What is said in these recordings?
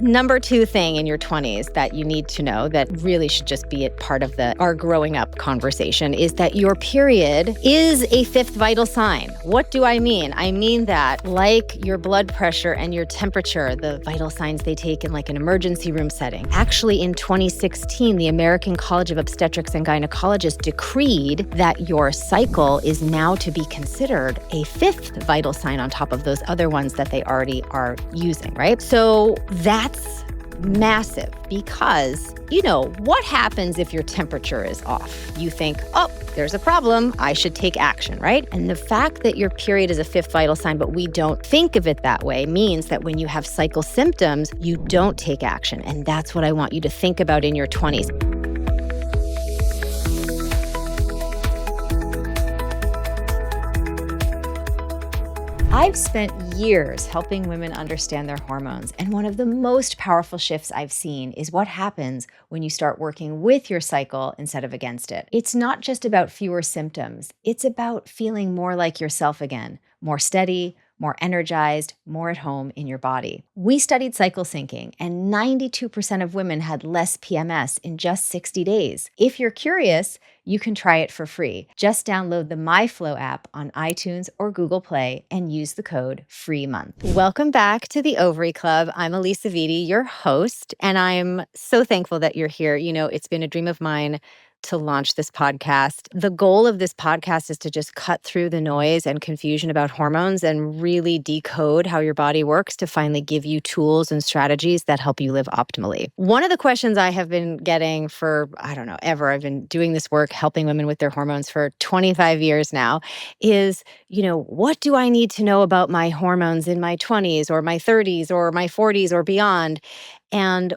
Number two thing in your 20s that you need to know that really should just be a part of our growing up conversation is that your period is a fifth vital sign. What do I mean? I mean that like your blood pressure and your temperature, the vital signs they take in like an emergency room setting. Actually, in 2016, the American College of Obstetrics and Gynecologists decreed that your cycle is now to be considered a fifth vital sign on top of those other ones that they already are using, right? So that's massive because, what happens if your temperature is off? You think, oh, there's a problem. I should take action, right? And the fact that your period is a fifth vital sign, but we don't think of it that way, means that when you have cycle symptoms, you don't take action. And that's what I want you to think about in your 20s. I've spent years helping women understand their hormones, and one of the most powerful shifts I've seen is what happens when you start working with your cycle instead of against it. It's not just about fewer symptoms, it's about feeling more like yourself again, more steady, more energized, more at home in your body. We studied cycle syncing, and 92% of women had less PMS in just 60 days. If you're curious, you can try it for free. Just download the MyFlow app on iTunes or Google Play and use the code FREEMONTH. Welcome back to the Ovary Club. I'm Elisa Vitti, your host, and I'm so thankful that you're here. It's been a dream of mine to launch this podcast. The goal of this podcast is to just cut through the noise and confusion about hormones and really decode how your body works to finally give you tools and strategies that help you live optimally. One of the questions I have been getting for, ever, I've been doing this work helping women with their hormones for 25 years now, is, what do I need to know about my hormones in my 20s or my 30s or my 40s or beyond? And,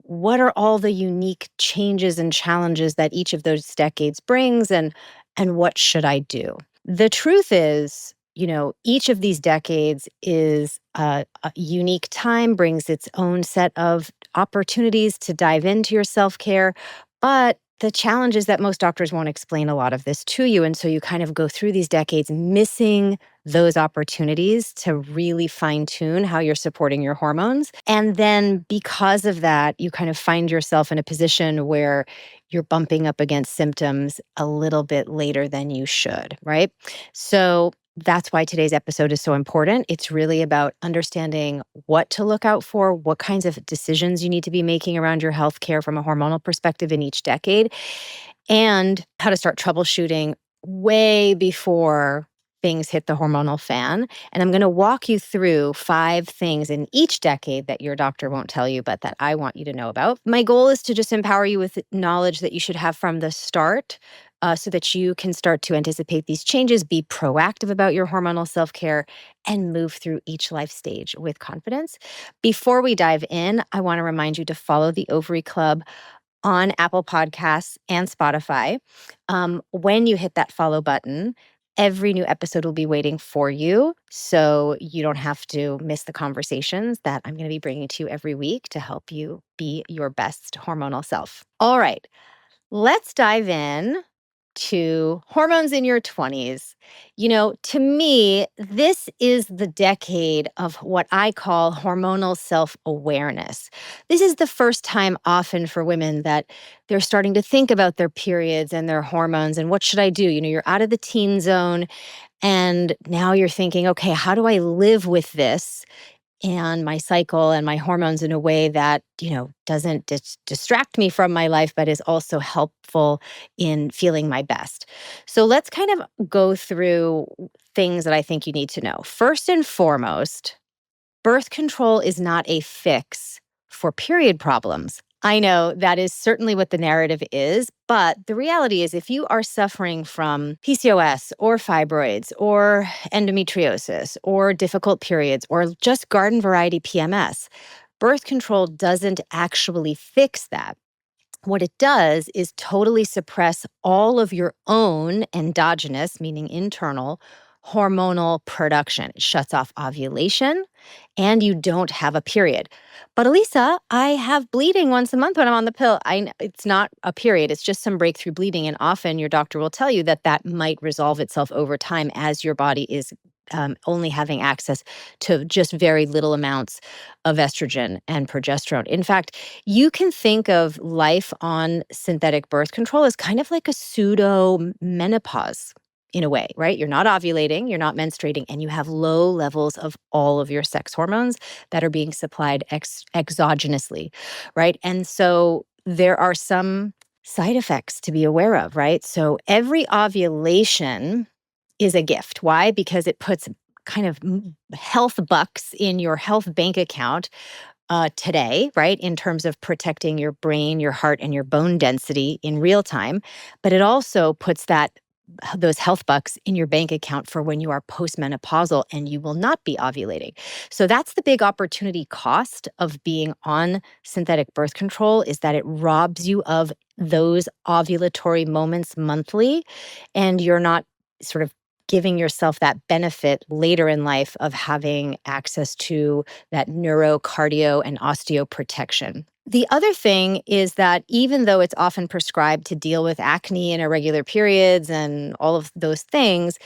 what are all the unique changes and challenges that each of those decades brings, and what should I do? The truth is, each of these decades is a unique time, brings its own set of opportunities to dive into your self-care, but the challenge is that most doctors won't explain a lot of this to you. And so you kind of go through these decades missing those opportunities to really fine-tune how you're supporting your hormones. And then because of that, you kind of find yourself in a position where you're bumping up against symptoms a little bit later than you should, right? So that's why today's episode is so important. It's really about understanding what to look out for, what kinds of decisions you need to be making around your healthcare from a hormonal perspective in each decade, and how to start troubleshooting way before things hit the hormonal fan. And I'm going to walk you through 5 things in each decade that your doctor won't tell you, but that I want you to know about. My goal is to just empower you with knowledge that you should have from the start, so that you can start to anticipate these changes, be proactive about your hormonal self-care, and move through each life stage with confidence. Before we dive in, I want to remind you to follow the Ovary Club on Apple Podcasts and Spotify. When you hit that follow button, every new episode will be waiting for you, so you don't have to miss the conversations that I'm going to be bringing to you every week to help you be your best hormonal self. All right, let's dive in to hormones in your 20s. To me, this is the decade of what I call hormonal self-awareness. This is the first time often for women that they're starting to think about their periods and their hormones and what should I do? You're out of the teen zone and now you're thinking, okay, how do I live with this and my cycle and my hormones in a way that, doesn't distract me from my life, but is also helpful in feeling my best. So let's kind of go through things that I think you need to know. First and foremost, birth control is not a fix for period problems. I know that is certainly what the narrative is, but the reality is if you are suffering from PCOS or fibroids or endometriosis or difficult periods or just garden variety PMS, birth control doesn't actually fix that. What it does is totally suppress all of your own endogenous, meaning internal, hormonal production. It shuts off ovulation and you don't have a period. But Elisa, I have bleeding once a month when I'm on the pill. It's not a period. It's just some breakthrough bleeding. And often your doctor will tell you that that might resolve itself over time as your body is only having access to just very little amounts of estrogen and progesterone. In fact, you can think of life on synthetic birth control as kind of like a pseudo menopause in a way, right? You're not ovulating, you're not menstruating, and you have low levels of all of your sex hormones that are being supplied exogenously, right? And so there are some side effects to be aware of, right? So every ovulation is a gift. Why? Because it puts kind of health bucks in your health bank account today, right? In terms of protecting your brain, your heart, and your bone density in real time. But it also puts those health bucks in your bank account for when you are postmenopausal and you will not be ovulating. So that's the big opportunity cost of being on synthetic birth control, is that it robs you of those ovulatory moments monthly, and you're not sort of giving yourself that benefit later in life of having access to that neuro, cardio, and osteo protection. The other thing is that even though it's often prescribed to deal with acne and irregular periods and all of those things,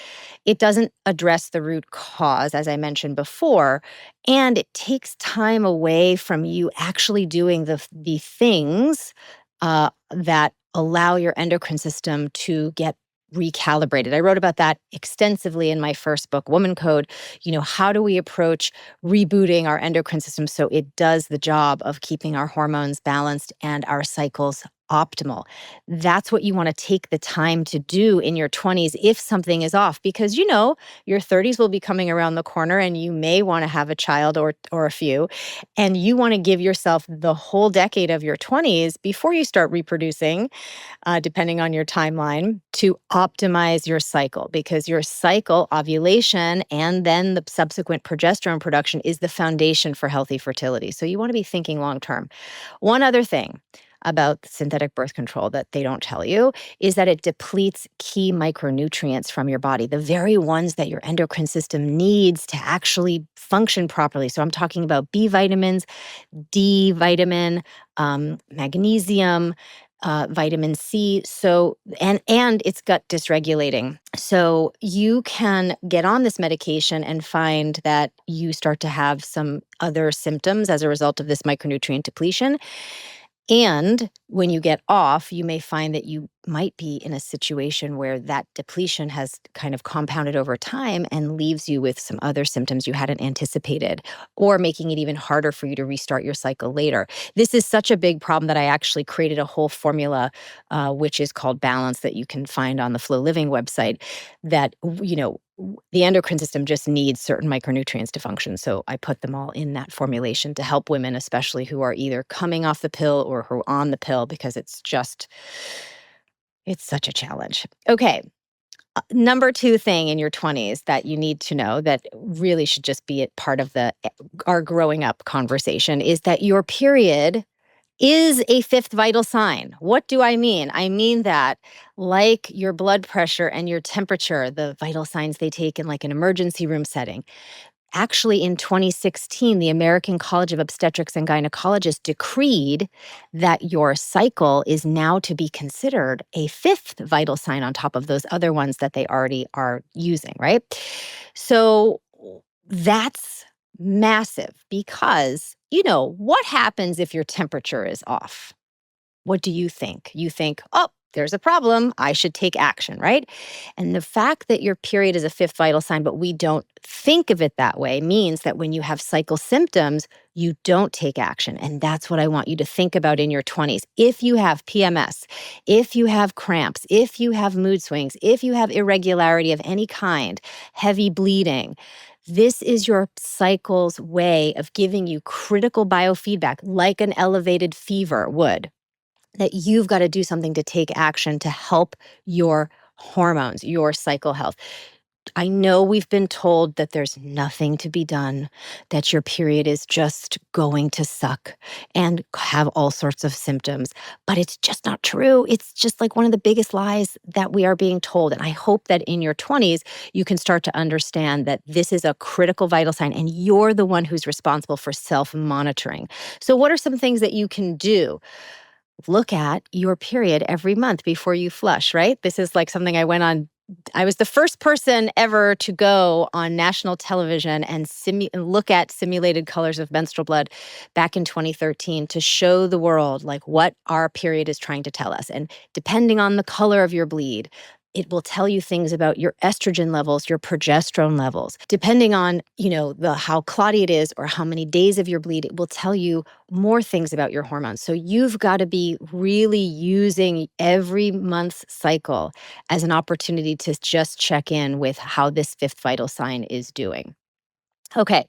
it doesn't address the root cause, as I mentioned before. And it takes time away from you actually doing the things that allow your endocrine system to get recalibrated. I wrote about that extensively in my first book, Woman Code. How do we approach rebooting our endocrine system so it does the job of keeping our hormones balanced and our cycles optimal? That's what you want to take the time to do in your 20s if something is off, because your 30s will be coming around the corner and you may want to have a child or a few, and you want to give yourself the whole decade of your 20s before you start reproducing, depending on your timeline, to optimize your cycle, because your cycle, ovulation, and then the subsequent progesterone production is the foundation for healthy fertility. So you want to be thinking long term. One other thing about synthetic birth control that they don't tell you is that it depletes key micronutrients from your body, the very ones that your endocrine system needs to actually function properly. So I'm talking about B vitamins, D vitamin, magnesium, vitamin C. So and it's gut dysregulating. So you can get on this medication and find that you start to have some other symptoms as a result of this micronutrient depletion. And when you get off, you may find that you might be in a situation where that depletion has kind of compounded over time and leaves you with some other symptoms you hadn't anticipated, or making it even harder for you to restart your cycle later. This is such a big problem that I actually created a whole formula, which is called Balance, that you can find on the Flow Living website, that, the endocrine system just needs certain micronutrients to function. So I put them all in that formulation to help women, especially who are either coming off the pill or who are on the pill, because it's such a challenge. Okay. Number 2 thing in your 20s that you need to know that really should just be a part of our growing up conversation is that your period is a fifth vital sign. What do I mean? I mean that, like your blood pressure and your temperature, the vital signs they take in like an emergency room setting. Actually, in 2016, the American College of Obstetrics and Gynecologists decreed that your cycle is now to be considered a fifth vital sign on top of those other ones that they already are using, right? So that's massive, because, what happens if your temperature is off? What do you think? You think, oh, there's a problem. I should take action, right? And the fact that your period is a fifth vital sign, but we don't think of it that way, means that when you have cycle symptoms, you don't take action. And that's what I want you to think about in your 20s. If you have PMS, if you have cramps, if you have mood swings, if you have irregularity of any kind, heavy bleeding, this is your cycle's way of giving you critical biofeedback, like an elevated fever would, that you've got to do something to take action to help your hormones, your cycle health. I know we've been told that there's nothing to be done, that your period is just going to suck and have all sorts of symptoms, but it's just not true. It's just like one of the biggest lies that we are being told. And I hope that in your 20s, you can start to understand that this is a critical vital sign and you're the one who's responsible for self-monitoring. So what are some things that you can do? Look at your period every month before you flush, right? This is like something I went on I was the first person ever to go on national television and look at simulated colors of menstrual blood back in 2013 to show the world like what our period is trying to tell us. And depending on the color of your bleed, it will tell you things about your estrogen levels, your progesterone levels. Depending on, the how clotty it is or how many days of your bleed, it will tell you more things about your hormones. So you've got to be really using every month's cycle as an opportunity to just check in with how this fifth vital sign is doing. Okay,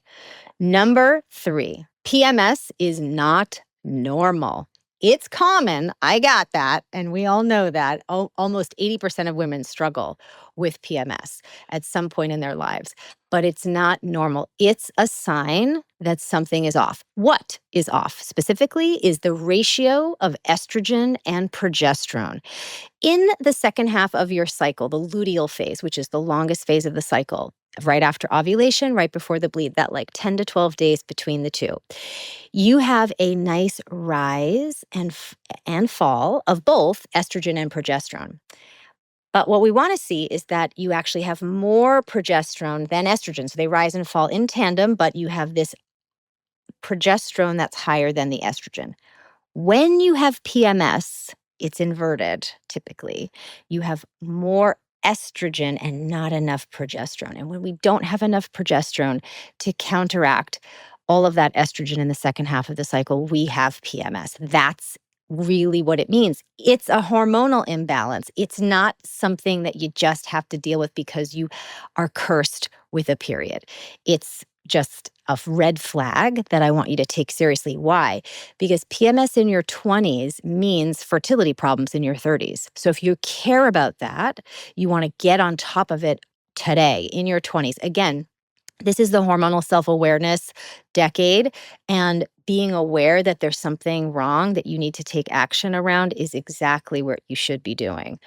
number 3, PMS is not normal. It's common. I got that. And we all know that almost 80% of women struggle with PMS at some point in their lives, but it's not normal. It's a sign that something is off. What is off specifically is the ratio of estrogen and progesterone. In the second half of your cycle, the luteal phase, which is the longest phase of the cycle, right after ovulation, right before the bleed, that like 10 to 12 days between the two, you have a nice rise and fall of both estrogen and progesterone. But what we want to see is that you actually have more progesterone than estrogen. So they rise and fall in tandem, but you have this progesterone that's higher than the estrogen. When you have PMS, it's inverted typically. You have more estrogen and not enough progesterone. And when we don't have enough progesterone to counteract all of that estrogen in the second half of the cycle, we have PMS. That's really what it means. It's a hormonal imbalance. It's not something that you just have to deal with because you are cursed with a period. It's just a red flag that I want you to take seriously. Why? Because PMS in your 20s means fertility problems in your 30s. So if you care about that, you want to get on top of it today in your 20s. Again, this is the hormonal self-awareness decade, and being aware that there's something wrong that you need to take action around is exactly what you should be doing.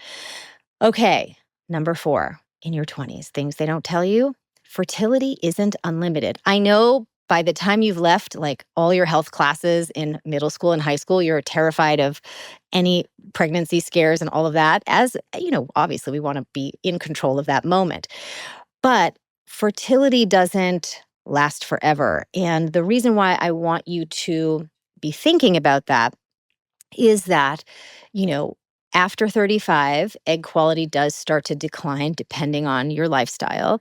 Okay, number 4, in your 20s, things they don't tell you. Fertility isn't unlimited. I know by the time you've left like all your health classes in middle school and high school, you're terrified of any pregnancy scares and all of that. As obviously we want to be in control of that moment. But fertility doesn't last forever. And the reason why I want you to be thinking about that is that, you know, after 35, egg quality does start to decline depending on your lifestyle,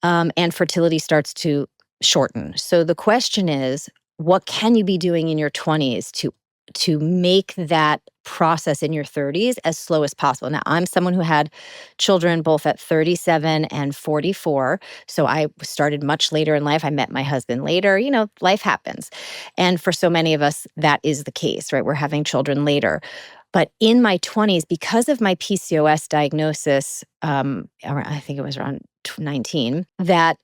and fertility starts to shorten. So the question is, what can you be doing in your 20s to make that process in your 30s as slow as possible? Now, I'm someone who had children both at 37 and 44. So I started much later in life. I met my husband later. Life happens. And for so many of us, that is the case, right? We're having children later. But in my 20s, because of my PCOS diagnosis, I think it was around 19, that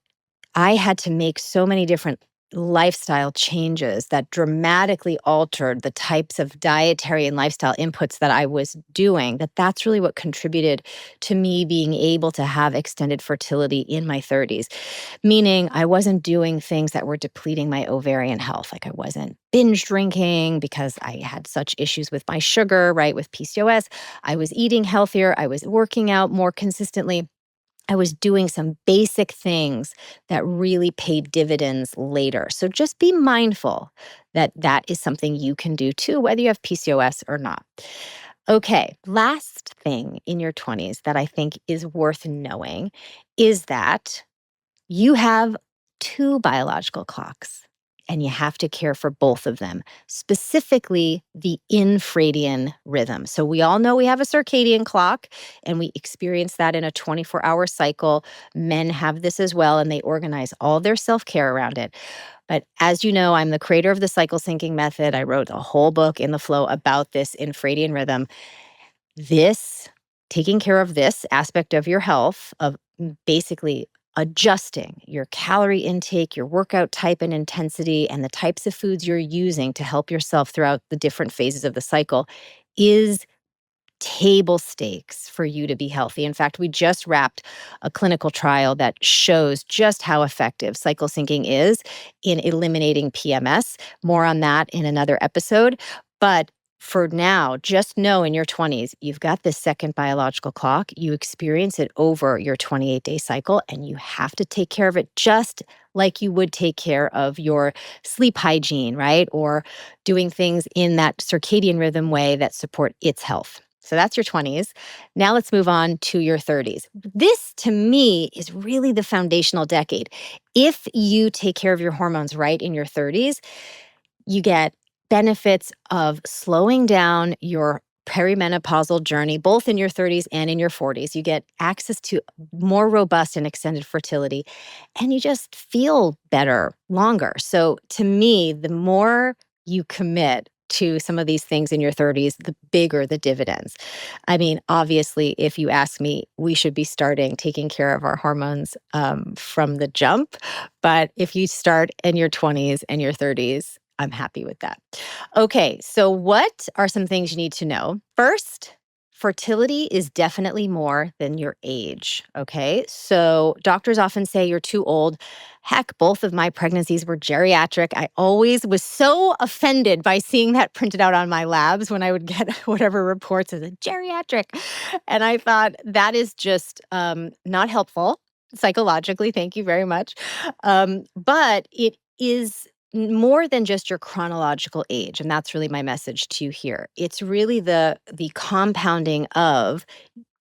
I had to make so many different lifestyle changes that dramatically altered the types of dietary and lifestyle inputs that I was doing, that's really what contributed to me being able to have extended fertility in my 30s. Meaning I wasn't doing things that were depleting my ovarian health. Like I wasn't binge drinking because I had such issues with my sugar, right, with PCOS. I was eating healthier. I was working out more consistently. I was doing some basic things that really paid dividends later. So just be mindful that that is something you can do too, whether you have PCOS or not. Okay, last thing in your 20s that I think is worth knowing is that you have 2 biological clocks, and you have to care for both of them, specifically the infradian rhythm. So we all know we have a circadian clock, and we experience that in a 24-hour cycle. Men have this as well, and they organize all their self-care around it. But as you know, I'm the creator of the cycle syncing method. I wrote a whole book in the flow about this infradian rhythm. Taking care of this aspect of your health, of basically adjusting your calorie intake, your workout type and intensity, and the types of foods you're using to help yourself throughout the different phases of the cycle is table stakes for you to be healthy. In fact, we just wrapped a clinical trial that shows just how effective cycle syncing is in eliminating PMS. More on that in another episode. But For now, just know in your 20s, you've got this second biological clock. You experience it over your 28-day cycle, and you have to take care of it just like you would take care of your sleep hygiene, right? Or doing things in that circadian rhythm way that support its health. So that's your 20s. Now let's move on to your 30s. This, to me, is really the foundational decade. If you take care of your hormones right in your 30s, you get benefits of slowing down your perimenopausal journey, both in your 30s and in your 40s. You get access to more robust and extended fertility, and you just feel better longer. So, to me, the more you commit to some of these things in your 30s, the bigger the dividends. I mean, obviously, if you ask me, we should be starting taking care of our hormones from the jump. But if you start in your 20s and your 30s, I'm happy with that. Okay, so what are some things you need to know? First, fertility is definitely more than your age. Okay, so doctors often say you're too old. Heck, both of my pregnancies were geriatric. I always was so offended by seeing that printed out on my labs when I would get whatever reports as a geriatric. And I thought that is just not helpful psychologically. Thank you very much. But it is more than just your chronological age, and that's really my message to you here. It's really the compounding of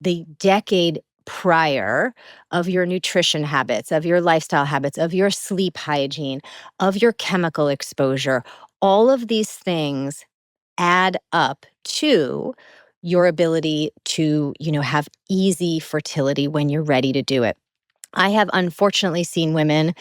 the decade prior, of your nutrition habits, of your lifestyle habits, of your sleep hygiene, of your chemical exposure. All of these things add up to your ability to, have easy fertility when you're ready to do it. I have unfortunately seen women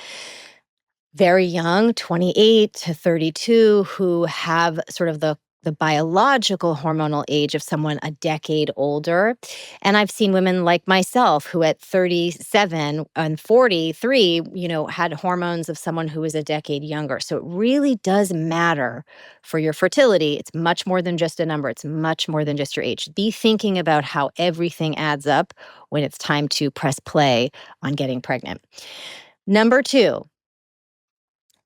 very young, 28 to 32, who have sort of the biological hormonal age of someone a decade older. And I've seen women like myself who at 37 and 43, had hormones of someone who was a decade younger. So it really does matter for your fertility. It's much more than just a number. It's much more than just your age. Be thinking about how everything adds up when it's time to press play on getting pregnant. Number two,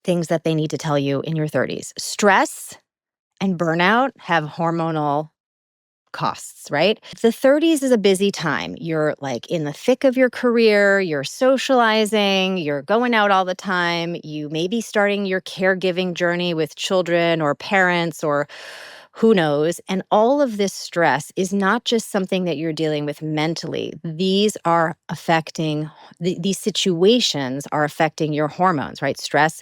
things that they need to tell you in your 30s. Stress and burnout have hormonal costs, right? The 30s is a busy time. You're like in the thick of your career, you're socializing, you're going out all the time. You may be starting your caregiving journey with children or parents or who knows. And all of this stress is not just something that you're dealing with mentally. These are affecting, these situations are affecting your hormones, right? Stress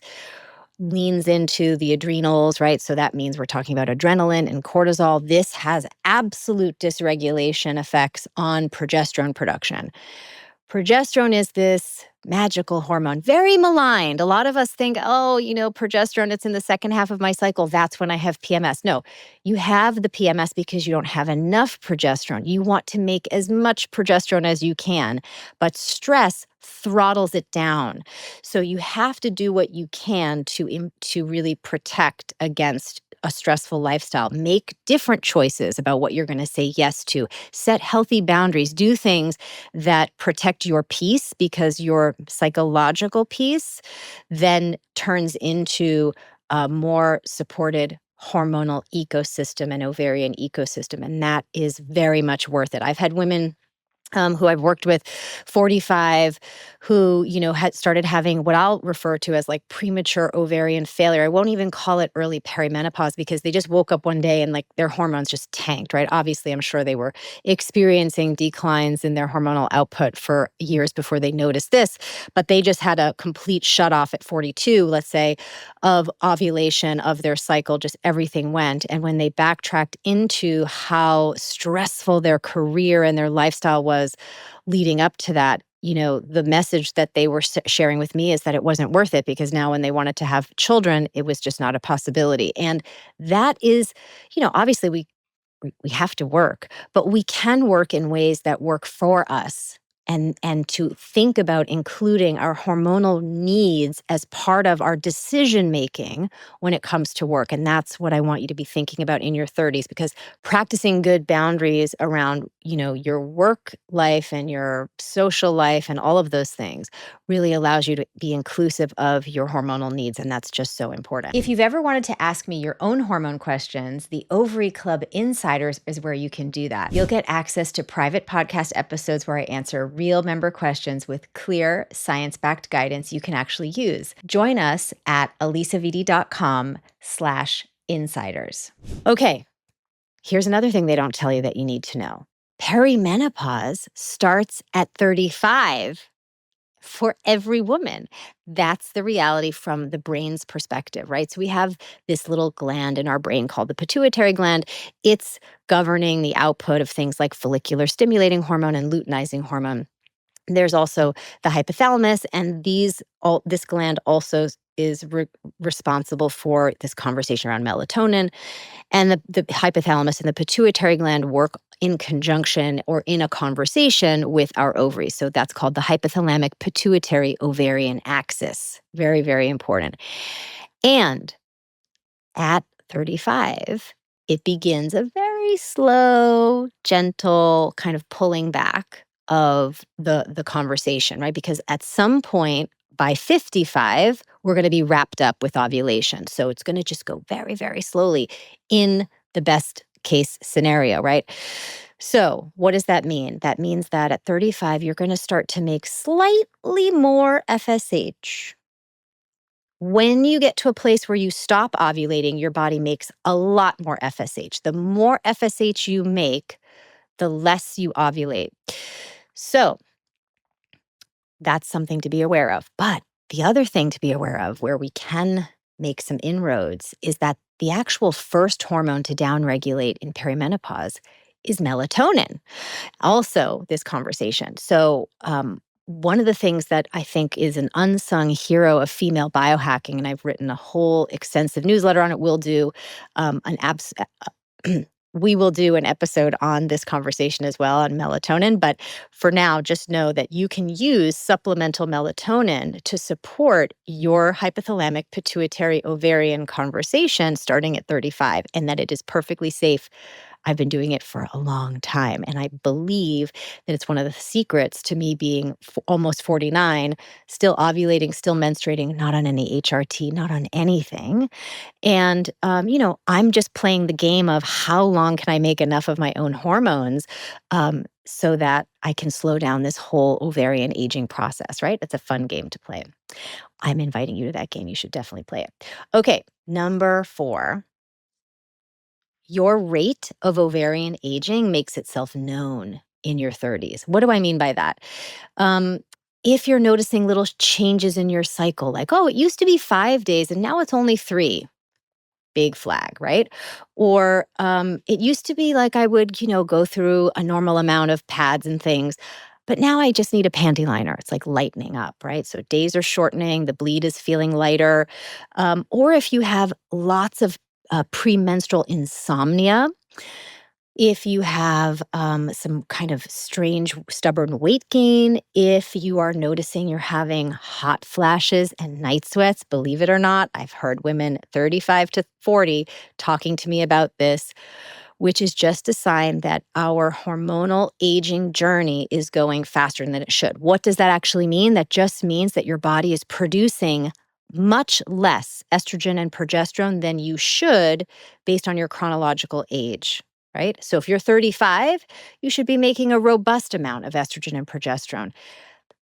leans into the adrenals, right? So that means we're talking about adrenaline and cortisol. This has absolute dysregulation effects on progesterone production. Progesterone is this magical hormone, very maligned. A lot of us think, oh, progesterone, it's in the second half of my cycle. That's when I have PMS. No, you have the PMS because you don't have enough progesterone. You want to make as much progesterone as you can, but stress throttles it down. So you have to do what you can to really protect against a stressful lifestyle. Make different choices about what you're going to say yes to. Set healthy boundaries. Do things that protect your peace, because your psychological peace then turns into a more supported hormonal ecosystem and ovarian ecosystem. And that is very much worth it. I've had women who I've worked with, 45, who, had started having what I'll refer to as like premature ovarian failure. I won't even call it early perimenopause, because they just woke up one day and like their hormones just tanked, right? Obviously, I'm sure they were experiencing declines in their hormonal output for years before they noticed this, but they just had a complete shut off at 42, let's say, of ovulation of their cycle. Just everything went. And when they backtracked into how stressful their career and their lifestyle was leading up to that, the message that they were sharing with me is that it wasn't worth it, because now when they wanted to have children, it was just not a possibility. And that is, obviously we have to work, but we can work in ways that work for us and to think about including our hormonal needs as part of our decision making when it comes to work. And that's what I want you to be thinking about in your 30s, because practicing good boundaries around, your work life and your social life and all of those things really allows you to be inclusive of your hormonal needs. And that's just so important. If you've ever wanted to ask me your own hormone questions, the Ovary Club Insiders is where you can do that. You'll get access to private podcast episodes where I answer real member questions with clear, science-backed guidance you can actually use. Join us at alisavidi.com/insiders. Okay, here's another thing they don't tell you that you need to know. Perimenopause starts at 35 for every woman. That's the reality from the brain's perspective, right? So we have this little gland in our brain called the pituitary gland. It's governing the output of things like follicular stimulating hormone and luteinizing hormone. There's also the hypothalamus, and this gland also is responsible for this conversation around melatonin. And the hypothalamus and the pituitary gland work in conjunction or in a conversation with our ovaries. So that's called the hypothalamic pituitary ovarian axis. Very, very important. And at 35, it begins a very slow, gentle kind of pulling back of the conversation, right? Because at some point by 55, we're going to be wrapped up with ovulation. So it's going to just go very, very slowly in the best case scenario, right? So what does that mean? That means that at 35, you're going to start to make slightly more FSH. When you get to a place where you stop ovulating, your body makes a lot more FSH. The more FSH you make, the less you ovulate. So that's something to be aware of. But the other thing to be aware of, where we can make some inroads, is that the actual first hormone to downregulate in perimenopause is melatonin. Also, this conversation. So, one of the things that I think is an unsung hero of female biohacking, and I've written a whole extensive newsletter on it. We will do an episode on this conversation as well on melatonin. But for now, just know that you can use supplemental melatonin to support your hypothalamic pituitary ovarian conversation starting at 35, and that it is perfectly safe. I've been doing it for a long time, and I believe that it's one of the secrets to me being almost 49, still ovulating, still menstruating, not on any HRT, not on anything. And, I'm just playing the game of how long can I make enough of my own hormones so that I can slow down this whole ovarian aging process, right? It's a fun game to play. I'm inviting you to that game. You should definitely play it. Okay, number 4. Your rate of ovarian aging makes itself known in your 30s. What do I mean by that? If you're noticing little changes in your cycle, like, oh, it used to be 5 days and now it's only 3, big flag, right? Or it used to be like I would, go through a normal amount of pads and things, but now I just need a panty liner. It's like lightening up, right? So days are shortening, the bleed is feeling lighter. Or if you have lots of premenstrual insomnia, if you have some kind of strange, stubborn weight gain, if you are noticing you're having hot flashes and night sweats, believe it or not, I've heard women 35 to 40 talking to me about this, which is just a sign that our hormonal aging journey is going faster than it should. What does that actually mean? That just means that your body is producing much less estrogen and progesterone than you should based on your chronological age, right? So if you're 35, you should be making a robust amount of estrogen and progesterone.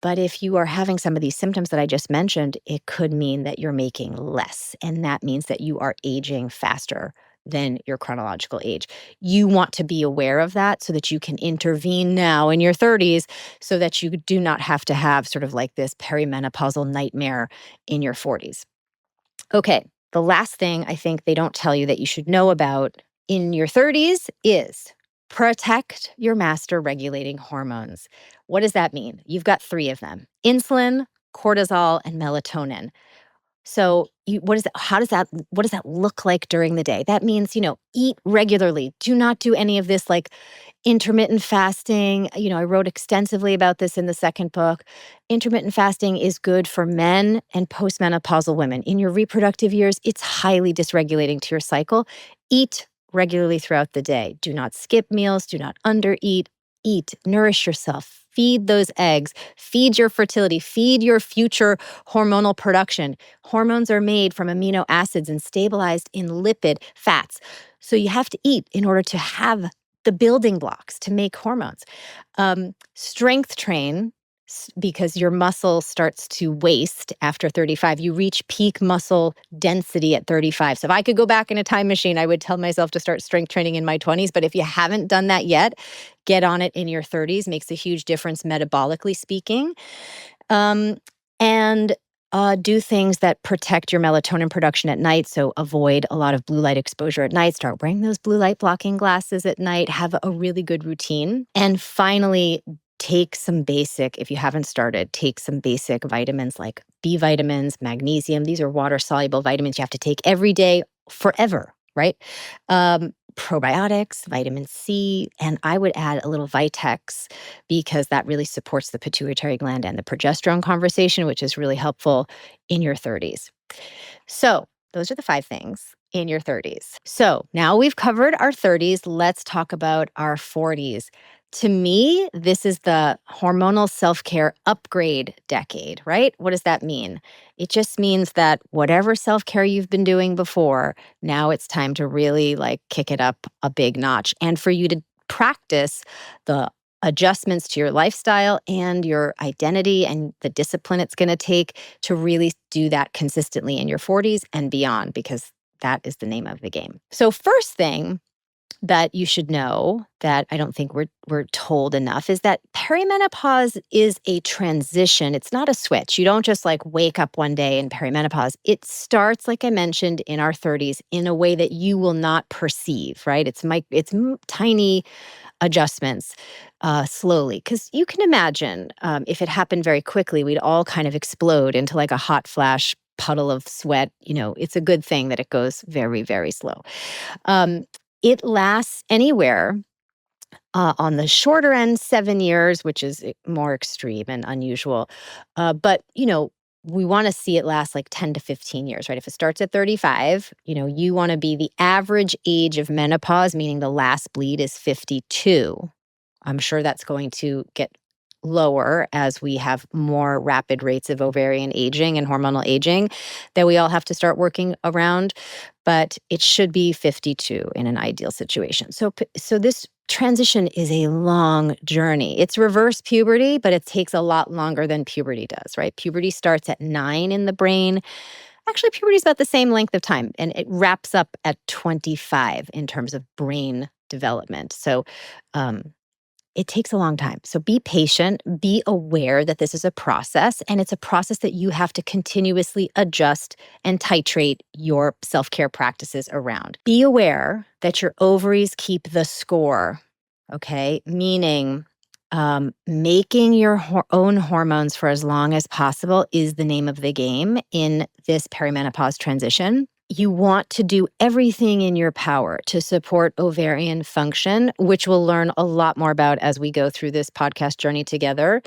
But if you are having some of these symptoms that I just mentioned, it could mean that you're making less. And that means that you are aging faster than your chronological age. You want to be aware of that so that you can intervene now in your 30s so that you do not have to have sort of like this perimenopausal nightmare in your 40s. Okay, the last thing I think they don't tell you that you should know about in your 30s is protect your master regulating hormones. What does that mean? You've got 3 of them: insulin, cortisol, and melatonin. So what does that look like during the day? That means, eat regularly. Do not do any of this like Intermittent fasting, I wrote extensively about this in the second book. Intermittent fasting is good for men and postmenopausal women. In your reproductive years, it's highly dysregulating to your cycle. Eat regularly throughout the day. Do not skip meals. Do not undereat. Eat, nourish yourself, feed those eggs, feed your fertility, feed your future hormonal production. Hormones are made from amino acids and stabilized in lipid fats. So you have to eat in order to have the building blocks to make hormones. Strength train because your muscle starts to waste after 35. You reach peak muscle density at 35. So if I could go back in a time machine, I would tell myself to start strength training in my 20s. But if you haven't done that yet, get on it in your 30s. Makes a huge difference metabolically speaking. And do things that protect your melatonin production at night. So avoid a lot of blue light exposure at night. Start wearing those blue light blocking glasses at night. Have a really good routine. And finally, if you haven't started, take some basic vitamins like B vitamins, magnesium. These are water-soluble vitamins you have to take every day forever, right? Probiotics, vitamin C, and I would add a little Vitex because that really supports the pituitary gland and the progesterone conversation, which is really helpful in your 30s. So those are the 5 things in your 30s. So now we've covered our 30s. Let's talk about our 40s. To me, this is the hormonal self-care upgrade decade, right? What does that mean? It just means that whatever self-care you've been doing before, now it's time to really kick it up a big notch and for you to practice the adjustments to your lifestyle and your identity and the discipline it's going to take to really do that consistently in your 40s and beyond, because that is the name of the game. So first thing that you should know that I don't think we're told enough is that perimenopause is a transition. It's not a switch. You don't just wake up one day in perimenopause. It starts, like I mentioned, in our 30s in a way that you will not perceive, right? It's tiny adjustments slowly. Because you can imagine if it happened very quickly, we'd all kind of explode into a hot flash puddle of sweat. It's a good thing that it goes very, very slow. It lasts anywhere on the shorter end, 7 years, which is more extreme and unusual. But we want to see it last 10 to 15 years, right? If it starts at 35, you want to be the average age of menopause, meaning the last bleed is 52. I'm sure that's going to get lower as we have more rapid rates of ovarian aging and hormonal aging that we all have to start working around. But it should be 52 in an ideal situation. So this transition is a long journey. It's reverse puberty, but it takes a lot longer than puberty does, right? Puberty starts at 9 in the brain. Actually, puberty is about the same length of time, and it wraps up at 25 in terms of brain development. So it takes a long time. So be patient, be aware that this is a process, and it's a process that you have to continuously adjust and titrate your self-care practices around. Be aware that your ovaries keep the score, okay? Meaning making your own hormones for as long as possible is the name of the game in this perimenopause transition. You want to do everything in your power to support ovarian function, which we'll learn a lot more about as we go through this podcast journey together.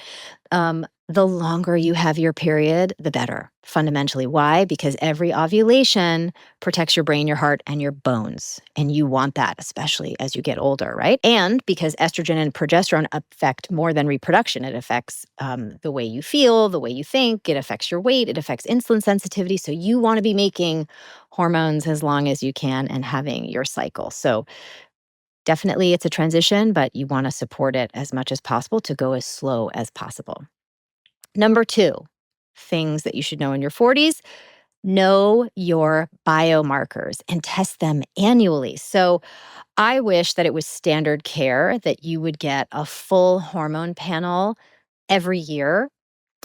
The longer you have your period, the better, fundamentally. Why? Because every ovulation protects your brain, your heart, and your bones. And you want that, especially as you get older, right? And because estrogen and progesterone affect more than reproduction, it affects the way you feel, the way you think, it affects your weight, it affects insulin sensitivity. So you want to be making hormones as long as you can and having your cycle. So definitely it's a transition, but you want to support it as much as possible to go as slow as possible. Number 2, things that you should know in your 40s, know your biomarkers and test them annually. So I wish that it was standard care that you would get a full hormone panel every year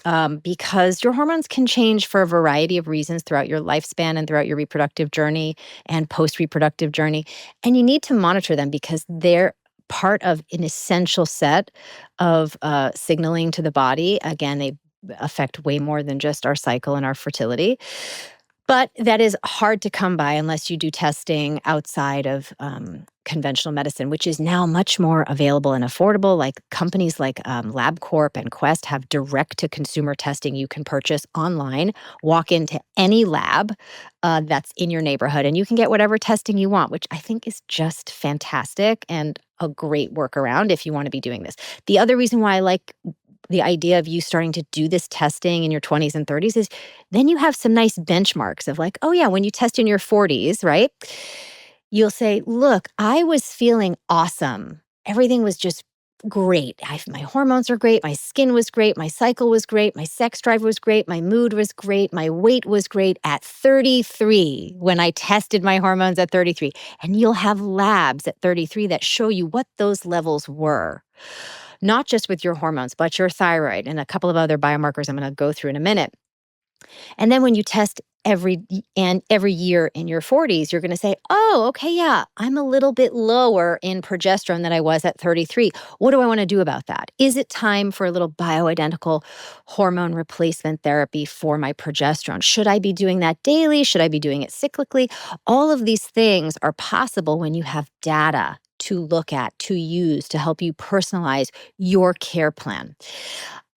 because your hormones can change for a variety of reasons throughout your lifespan and throughout your reproductive journey and post-reproductive journey. And you need to monitor them because they're part of an essential set of signaling to the body. Again, they affect way more than just our cycle and our fertility. But that is hard to come by unless you do testing outside of conventional medicine, which is now much more available and affordable. Like companies like LabCorp and Quest have direct to consumer testing you can purchase online. Walk into any lab that's in your neighborhood and you can get whatever testing you want, which I think is just fantastic and a great workaround if you want to be doing this. The other reason why I like the idea of you starting to do this testing in your 20s and 30s is then you have some nice benchmarks of like, oh yeah, when you test in your 40s, right? You'll say, look, I was feeling awesome. Everything was just great. My hormones are great. My skin was great. My cycle was great. My sex drive was great. My mood was great. My weight was great at 33 when I tested my hormones at 33. And you'll have labs at 33 that show you what those levels were. Not just with your hormones, but your thyroid and a couple of other biomarkers I'm going to go through in a minute. And then when you test every year in your 40s, you're going to say, oh, okay, yeah, I'm a little bit lower in progesterone than I was at 33. What do I want to do about that? Is it time for a little bioidentical hormone replacement therapy for my progesterone? Should I be doing that daily? Should I be doing it cyclically? All of these things are possible when you have data to look at, to use, to help you personalize your care plan.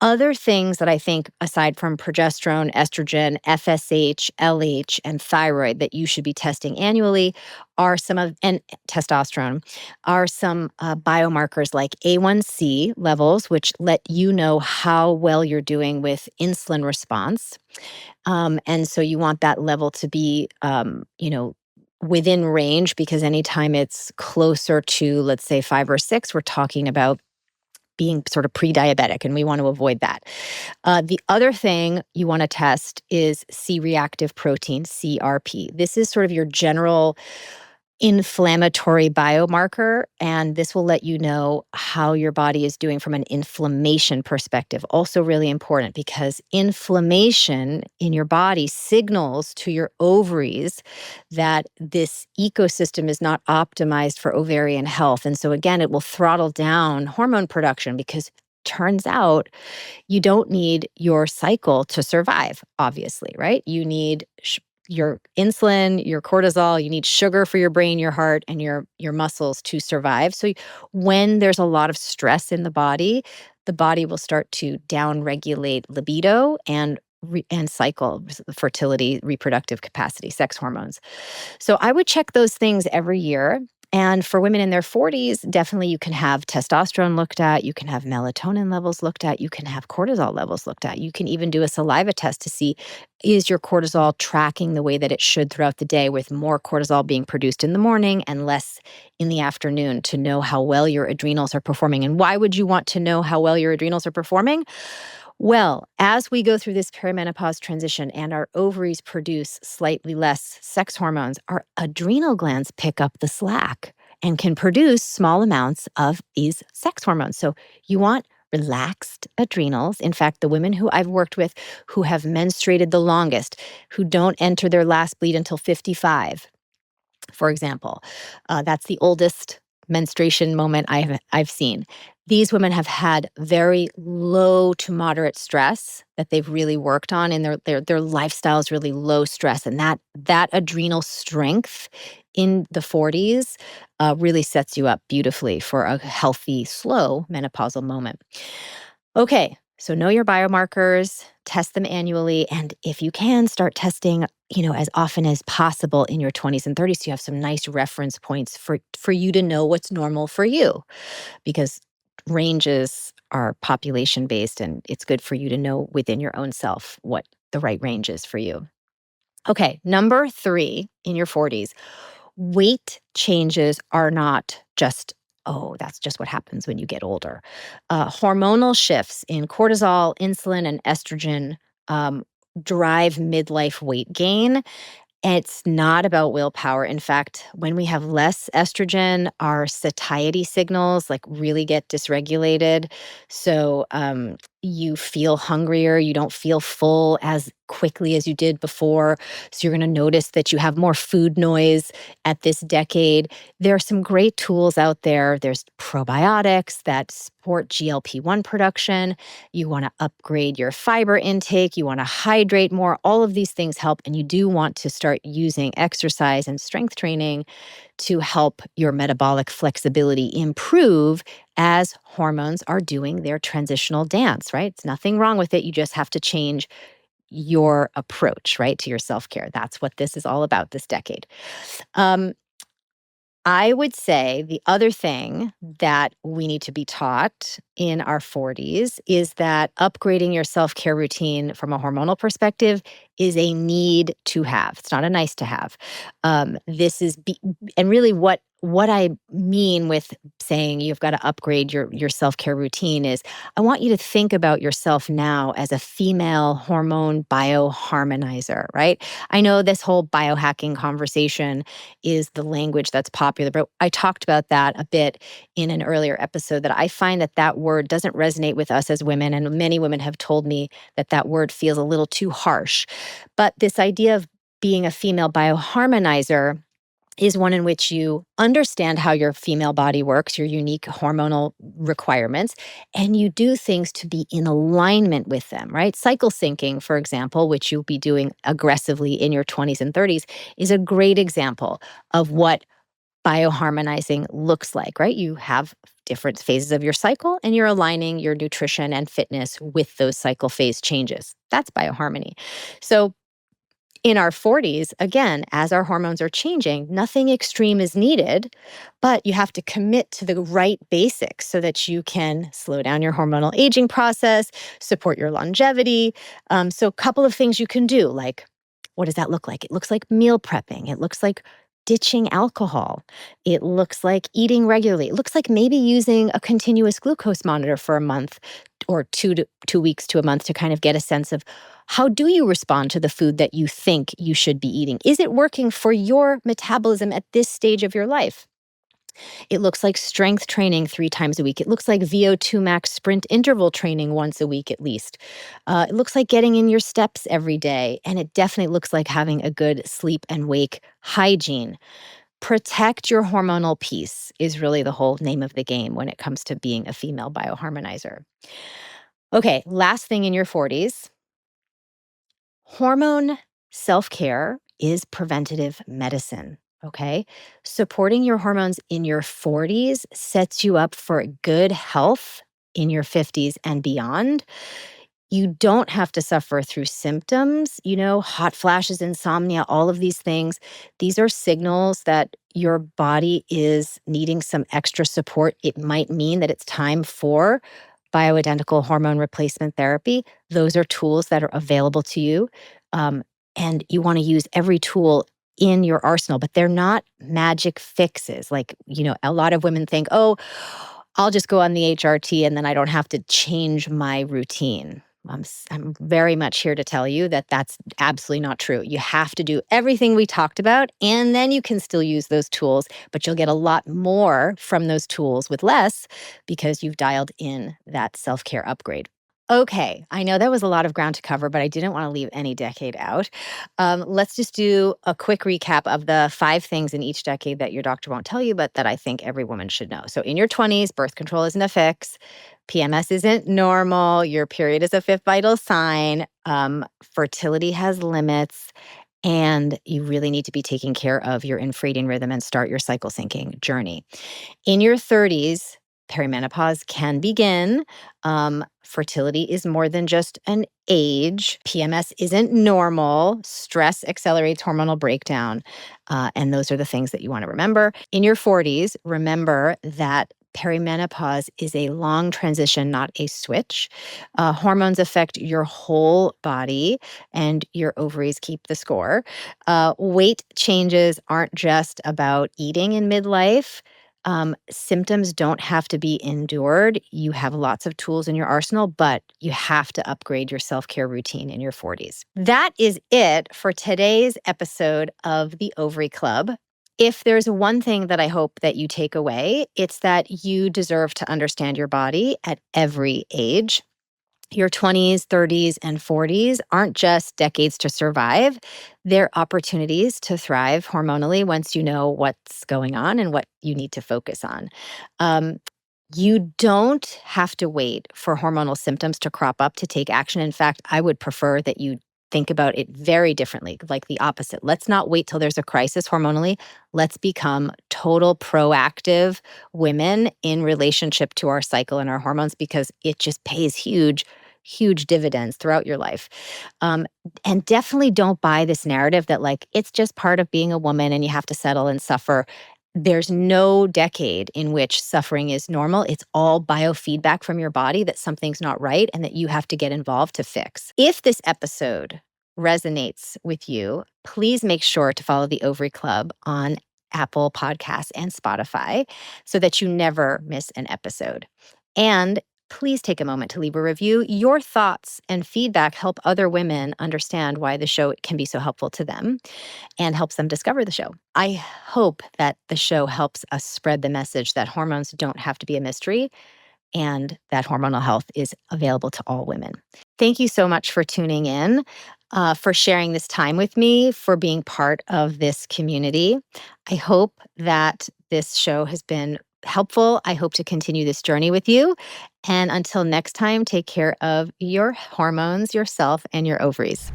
Other things that I think, aside from progesterone, estrogen, FSH, LH, and thyroid, that you should be testing annually are and testosterone, are some biomarkers like A1C levels, which let you know how well you're doing with insulin response. And so you want that level to be, within range, because anytime it's closer to, let's say, 5 or 6, we're talking about being sort of pre-diabetic, and we want to avoid that. The other thing you want to test is C-reactive protein, CRP. This is sort of your general inflammatory biomarker, and this will let you know how your body is doing from an inflammation perspective. Also really important because inflammation in your body signals to your ovaries that this ecosystem is not optimized for ovarian health. And so again, it will throttle down hormone production because turns out you don't need your cycle to survive, obviously, right? You need your insulin, your cortisol, you need sugar for your brain, your heart, and your muscles to survive. So when there's a lot of stress in the body will start to downregulate libido and cycle, fertility, reproductive capacity, sex hormones. So I would check those things every year. And for women in their 40s, definitely you can have testosterone looked at, you can have melatonin levels looked at, you can have cortisol levels looked at. You can even do a saliva test to see, is your cortisol tracking the way that it should throughout the day, with more cortisol being produced in the morning and less in the afternoon, to know how well your adrenals are performing. And why would you want to know how well your adrenals are performing? Well, as we go through this perimenopause transition and our ovaries produce slightly less sex hormones, our adrenal glands pick up the slack and can produce small amounts of these sex hormones. So you want relaxed adrenals. In fact, the women who I've worked with who have menstruated the longest, who don't enter their last bleed until 55, for example, that's the oldest menstruation moment I've seen. These women have had very low to moderate stress that they've really worked on, and their lifestyle is really low stress, and that adrenal strength in the 40s really sets you up beautifully for a healthy, slow menopausal moment. Okay, so know your biomarkers, test them annually, and if you can, start testing, as often as possible in your 20s and 30s, so you have some nice reference points for you to know what's normal for you, because ranges are population based, and it's good for you to know within your own self what the right range is for you. Okay, number 3 in your 40s, weight changes are not just, oh, that's just what happens when you get older. Hormonal shifts in cortisol, insulin, and estrogen drive midlife weight gain. It's not about willpower. In fact, when we have less estrogen, our satiety signals like really get dysregulated. So You feel hungrier, you don't feel full as quickly as you did before. So you're going to notice that you have more food noise at this decade. There are some great tools out there. There's probiotics that support GLP-1 production. You want to upgrade your fiber intake, you want to hydrate more. All of these things help, and you do want to start using exercise and strength training to help your metabolic flexibility improve as hormones are doing their transitional dance, right? It's nothing wrong with it. You just have to change your approach, right, to your self care. That's what this is all about this decade. Um, I would say the other thing that we need to be taught in our 40s is that upgrading your self care routine from a hormonal perspective is a need to have. It's not a nice to have. This is, and really what I mean with saying you've got to upgrade your self care routine is I want you to think about yourself now as a female hormone bioharmonizer, right? I know this whole biohacking conversation is the language that's popular. But I talked about that a bit in an earlier episode that I find that that word doesn't resonate with us as women. And many women have told me that that word feels a little too harsh. But this idea of being a female bioharmonizer is one in which you understand how your female body works, your unique hormonal requirements, and you do things to be in alignment with them, right? Cycle syncing, for example, which you'll be doing aggressively in your 20s and 30s, is a great example of what bioharmonizing looks like, right? You have different phases of your cycle and you're aligning your nutrition and fitness with those cycle phase changes. That's bioharmony. So in our 40s, again, as our hormones are changing, nothing extreme is needed, but you have to commit to the right basics so that you can slow down your hormonal aging process, support your longevity. So, a couple of things you can do, like what does that look like? It looks like meal prepping, it looks like ditching alcohol, it looks like eating regularly, it looks like maybe using a continuous glucose monitor for a month or 2 weeks to a month to kind of get a sense of how do you respond to the food that you think you should be eating? Is it working for your metabolism at this stage of your life? It looks like strength training 3 times a week. It looks like VO2 max sprint interval training once a week at least. It looks like getting in your steps every day. And it definitely looks like having a good sleep and wake hygiene. Protect your hormonal peace is really the whole name of the game when it comes to being a female bioharmonizer. Okay, last thing in your 40s. Hormone self care is preventative medicine. Okay. Supporting your hormones in your 40s sets you up for good health in your 50s and beyond. You don't have to suffer through symptoms, hot flashes, insomnia, all of these things. These are signals that your body is needing some extra support. It might mean that it's time for bioidentical hormone replacement therapy. Those are tools that are available to you. Um, and you want to use every tool in your arsenal, but they're not magic fixes. Like, a lot of women think, oh, I'll just go on the HRT and then I don't have to change my routine. I'm very much here to tell you that that's absolutely not true. You have to do everything we talked about, and then you can still use those tools, but you'll get a lot more from those tools with less because you've dialed in that self-care upgrade. Okay, I know that was a lot of ground to cover, but I didn't want to leave any decade out. Let's just do a quick recap of the 5 things in each decade that your doctor won't tell you, but that I think every woman should know. So in your 20s, birth control isn't a fix. PMS isn't normal. Your period is a fifth vital sign. Fertility has limits. And you really need to be taking care of your infradian rhythm and start your cycle syncing journey. In your 30s, perimenopause can begin. Fertility is more than just an age. PMS isn't normal. Stress accelerates hormonal breakdown. And those are the things that you want to remember. In your 40s, remember that perimenopause is a long transition, not a switch. Hormones affect your whole body, and your ovaries keep the score. Weight changes aren't just about eating in midlife. Symptoms don't have to be endured. You have lots of tools in your arsenal, but you have to upgrade your self-care routine in your 40s. That is it for today's episode of the Ovary Club. If there's one thing that I hope that you take away, it's that you deserve to understand your body at every age. Your 20s, 30s, and 40s aren't just decades to survive. They're opportunities to thrive hormonally once you know what's going on and what you need to focus on. Um, you don't have to wait for hormonal symptoms to crop up to take action. In fact, I would prefer that you think about it very differently, like the opposite. Let's not wait till there's a crisis hormonally. Let's become total proactive women in relationship to our cycle and our hormones because it just pays huge dividends throughout your life. Um, and definitely don't buy this narrative that, like, it's just part of being a woman and you have to settle and suffer. There's no decade in which suffering is normal. It's all biofeedback from your body that something's not right and that you have to get involved to fix. If this episode resonates with you, please make sure to follow the Ovary Club on Apple Podcasts and Spotify so that you never miss an episode. And please take a moment to leave a review. Your thoughts and feedback help other women understand why the show can be so helpful to them and helps them discover the show. I hope that the show helps us spread the message that hormones don't have to be a mystery and that hormonal health is available to all women. Thank you so much for tuning in, for sharing this time with me, for being part of this community. I hope that this show has been helpful. I hope to continue this journey with you. And until next time, take care of your hormones, yourself, and your ovaries.